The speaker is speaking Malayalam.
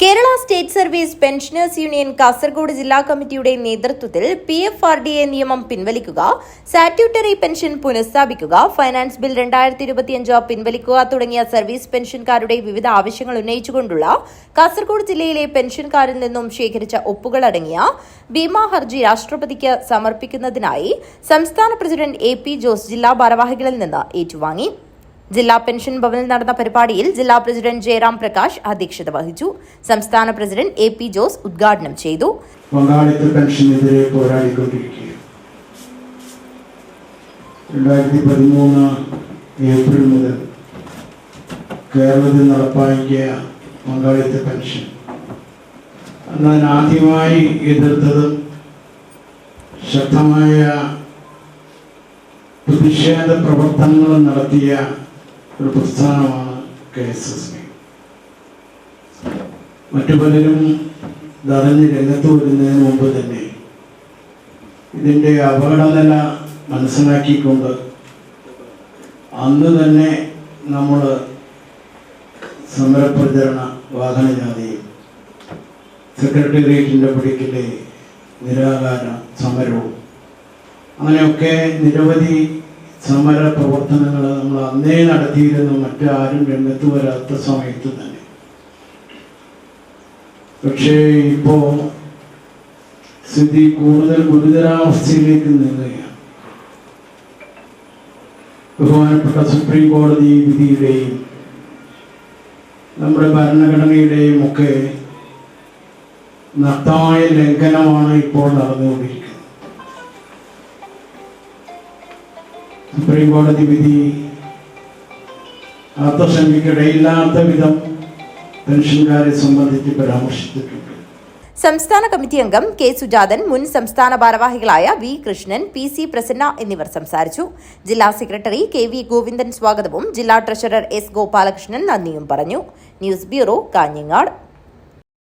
Kerala state service pensioners union Kasaragod ജില്ലാ കമ്മിറ്റിയുടെ നേതൃത്വത്തിൽ PFRDA നിയമം പിൻവലിക്കുക, സ്റ്റാറ്റ്യൂട്ടറി പെൻഷൻ പുനഃസ്ഥാപിക്കുക, ഫൈനാൻസ് ബിൽ 2025 പിൻവലിക്കുക തുടങ്ങിയ സർവീസ് പെൻഷൻകാരുടെ വിവിധ ആവശ്യങ്ങൾ ഉന്നയിച്ചുകൊണ്ടുള്ള കാസർഗോഡ് ജില്ലയിലെ പെൻഷൻകാരിൽ നിന്നും ശേഖരിച്ച ഒപ്പുകളടങ്ങിയ ഭീമാ ഹർജി രാഷ്ട്രപതിക്ക് സമർപ്പിക്കുന്നതിനായി സംസ്ഥാന പ്രസിഡന്റ് AP ജോസ് ജില്ലാ ഭാരവാഹികളിൽ നിന്ന് ഏറ്റുവാങ്ങി. ജില്ലാ പെൻഷൻ ഭവനിൽ നടന്ന പരിപാടിയിൽ ജില്ലാ പ്രസിഡന്റ് ജയറാം പ്രകാശ് അധ്യക്ഷത വഹിച്ചു. സംസ്ഥാന പ്രസിഡന്റ് AP ജോസ് ഉദ്ഘാടനം ചെയ്തു. പങ്കാളിത്ത പെൻഷനെതിരെ പോരാടിക്കൊണ്ടിരിക്കുകയാണ്. 2013 ഏപ്രിൽ മുതൽ കേരളത്തിൽ നടപ്പാക്കിയ പങ്കാളിത്ത പെൻഷൻ അതിനാദ്യമായി എതിർത്തതും ശക്തമായ പ്രതിഷേധ പ്രവർത്തനങ്ങൾ നടത്തിയ ഒരു പ്രസ്ഥാനമാണ് KSSB. മറ്റു പലരും ധറഞ്ഞ് രംഗത്ത് വരുന്നതിന് മുമ്പ് തന്നെ ഇതിൻ്റെ അപകടനില മനസ്സിലാക്കിക്കൊണ്ട് അന്ന് തന്നെ നമ്മൾ സമരപ്രചരണ വാഹനജാഥയും സെക്രട്ടേറിയറ്റിൻ്റെ പടിക്കലെ നിരാകാര സമരവും അങ്ങനെയൊക്കെ നിരവധി സമര പ്രവർത്തനങ്ങൾ നമ്മൾ അന്നേ നടത്തിയിരുന്നു, മറ്റാരും രംഗത്ത് വരാത്ത സമയത്ത് തന്നെ. പക്ഷേ ഇപ്പോൾ സ്ഥിതി കൂടുതൽ ഗുരുതരാവസ്ഥയിലേക്ക് നീങ്ങുകയാണ്. ബഹുമാനപ്പെട്ട സുപ്രീം കോടതി വിധിയുടെയും നമ്മുടെ ഭരണഘടനയുടെയും ഒക്കെ നഗ്നമായ ലംഘനമാണ് ഇപ്പോൾ നടന്നുകൊണ്ടിരിക്കുന്നത്. സുപ്രീം കോടതി വിധി അർത്ഥശങ്കയ്ക്കിടയില്ലാത്ത വിധം പെൻഷൻകാരെ സംബന്ധിച്ച് പരാമർശിച്ചിട്ടുണ്ട്. സംസ്ഥാന കമ്മിറ്റി അംഗം K. സുജാതൻ, മുൻ സംസ്ഥാന ഭാരവാഹികളായ V. കൃഷ്ണൻ, PC. പ്രസന്ന എന്നിവർ സംസാരിച്ചു. ജില്ലാ സെക്രട്ടറി KV. ഗോവിന്ദൻ സ്വാഗതവും ജില്ലാ ട്രഷറർ S. ഗോപാലകൃഷ്ണൻ നന്ദിയും പറഞ്ഞു. News bureau, Kanhangad.